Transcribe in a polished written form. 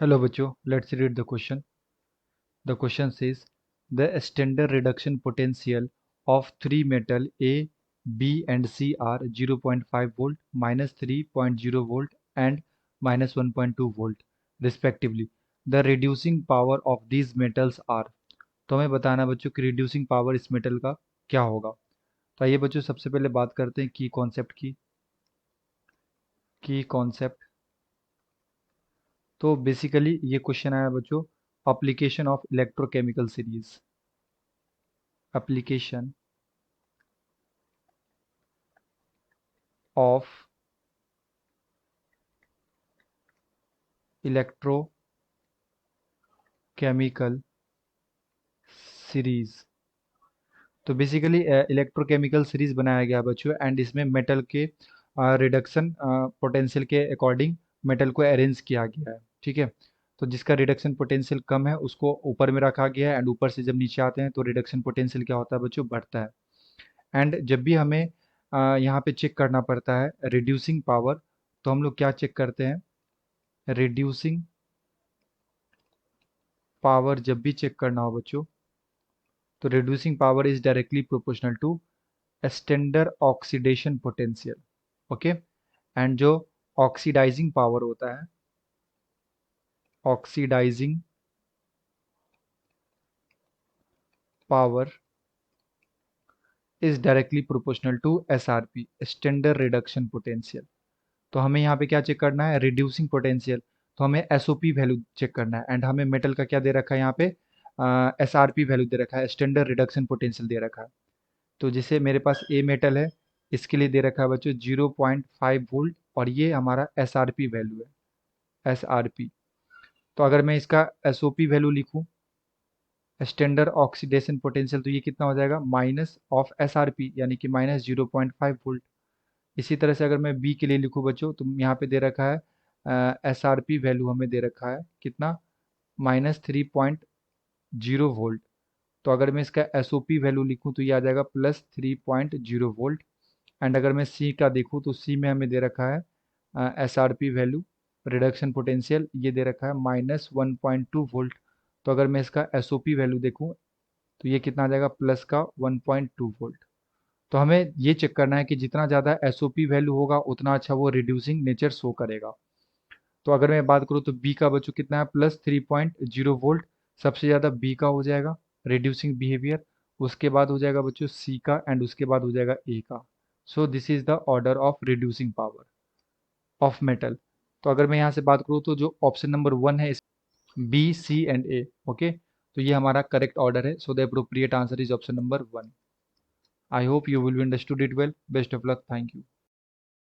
Hello बच्चों, let's read the question. The question says the standard reduction potential of three metal A, B and C are 0.5 volt, minus 3.0 volt and minus 1.2 volt respectively. The reducing power of these metals are. तो हमें बताना बच्चों कि reducing power इस metal का क्या होगा। तो आइए बच्चों सबसे पहले बात करते हैं की कॉन्सेप्ट की। की कॉन्सेप्ट तो बेसिकली ये क्वेश्चन आया बच्चों application of electrochemical series. application of electrochemical series. तो बेसिकली इलेक्ट्रोकेमिकल सीरीज बनाया गया बच्चों एंड इसमें मेटल के रिडक्शन पोटेंशियल के अकॉर्डिंग मेटल को अरेंज किया गया है। ठीक है, तो जिसका रिडक्शन पोटेंशियल कम है उसको ऊपर में रखा गया है एंड ऊपर से जब नीचे आते हैं तो रिडक्शन पोटेंशियल क्या होता है बच्चों, बढ़ता है। एंड जब भी हमें यहाँ पे चेक करना पड़ता है रिड्यूसिंग पावर, तो हम लोग क्या चेक करते हैं, रिड्यूसिंग पावर जब भी चेक करना हो बच्चों तो reducing power is directly proportional to standard oxidation potential. Okay, and जो ऑक्सीडाइजिंग पावर होता है, oxidising power is directly proportional to SRP, standard reduction potential. तो हमें यहाँ पे क्या चेक करना है, रिड्यूसिंग पोटेंशियल। तो हमें एसओपी वैल्यू चेक करना है एंड हमें मेटल का क्या दे रखा है यहाँ पे, एसआरपी वैल्यू दे रखा है, स्टैंडर्ड रिडक्शन पोटेंशियल दे रखा है। तो जैसे मेरे पास ए मेटल है, इसके लिए दे रखा है बच्चों 0.5 वोल्ट और ये हमारा एस आर पी वैल्यू है, एस आर पी। तो अगर मैं इसका एस ओ पी वैल्यू लिखूँ, स्टैंडर्ड ऑक्सीडेशन पोटेंशियल, तो ये कितना हो जाएगा, minus of S R P यानी कि माइनस 0.5 वोल्ट। इसी तरह से अगर मैं बी के लिए लिखूँ बच्चों, तो यहाँ पे दे रखा है एस आर पी वैल्यू हमें दे रखा है कितना, माइनस 3.0 वोल्ट। तो अगर मैं इसका एस ओ पी वैल्यू लिखूँ तो ये आ जाएगा प्लस 3.0 वोल्ट। एंड अगर मैं सी का देखूँ तो सी में हमें दे रखा है S R P value, reduction potential ये दे रखा है माइनस 1.2 वोल्ट। तो अगर मैं इसका एस ओ पी वैल्यू देखूँ तो ये कितना आ जाएगा, प्लस का 1.2 वोल्ट। तो हमें ये चेक करना है कि जितना ज़्यादा एस ओ पी वैल्यू होगा उतना अच्छा वो रिड्यूसिंग नेचर शो करेगा। तो अगर मैं बात करूँ तो बी का बच्चों कितना है, प्लस 3.0 वोल्ट, सबसे ज़्यादा बी का हो जाएगा रिड्यूसिंग बिहेवियर। उसके बाद हो जाएगा बच्चों सी का एंड उसके बाद हो जाएगा ए का। So this is the order of reducing power of metal. तो अगर मैं यहाँ से बात करूँ तो जो ऑप्शन नंबर 1 है, B C and A. Okay, तो ये हमारा करेक्ट ऑर्डर है। So the appropriate answer is option number 1। I hope you will understood it well. Best of luck. Thank you.